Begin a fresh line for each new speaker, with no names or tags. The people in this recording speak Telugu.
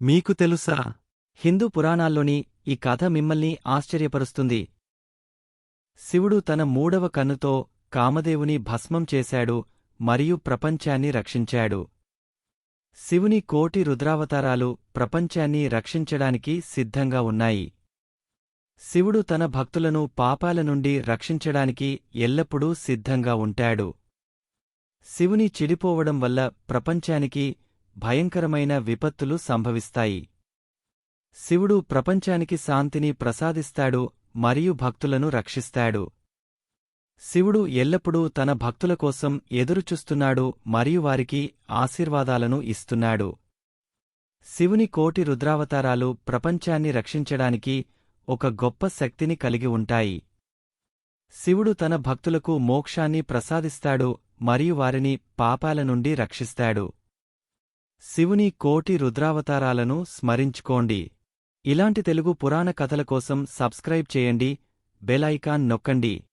మీకు తెలుసా?
హిందూ పురాణాల్లోని ఈ కథ మిమ్మల్ని ఆశ్చర్యపరుస్తుంది. శివుడు తన మూడవ కన్నుతో కామదేవుని భస్మం చేశాడు మరియు ప్రపంచాన్ని రక్షించాడు. శివుని కోటి రుద్రావతారాలు ప్రపంచాన్ని రక్షించడానికి సిద్ధంగా ఉన్నాయి. శివుడు తన భక్తులను పాపాల నుండి రక్షించడానికి ఎల్లప్పుడూ సిద్ధంగా ఉంటాడు. శివుని చెడిపోవడం వల్ల ప్రపంచానికి భయంకరమైన విపత్తులు సంభవిస్తాయి. శివుడు ప్రపంచానికి శాంతిని ప్రసాదిస్తాడు మరియు భక్తులను రక్షిస్తాడు. శివుడు ఎల్లప్పుడూ తన భక్తుల కోసం ఎదురుచూస్తున్నాడు మరియు వారికి ఆశీర్వాదాలను ఇస్తున్నాడు. శివుని కోటి రుద్రావతారాలు ప్రపంచాన్ని రక్షించడానికి ఒక గొప్ప శక్తిని కలిగి ఉంటాయి. శివుడు తన భక్తులకు మోక్షాన్ని ప్రసాదిస్తాడు మరియు వారిని పాపాల నుండి రక్షిస్తాడు. శివుని కోటి రుద్రావతారాలను స్మరించుకోండి. ఇలాంటి తెలుగు పురాణ కథల కోసం సబ్స్క్రైబ్ చేయండి, బెల్ ఐకాన్ నొక్కండి.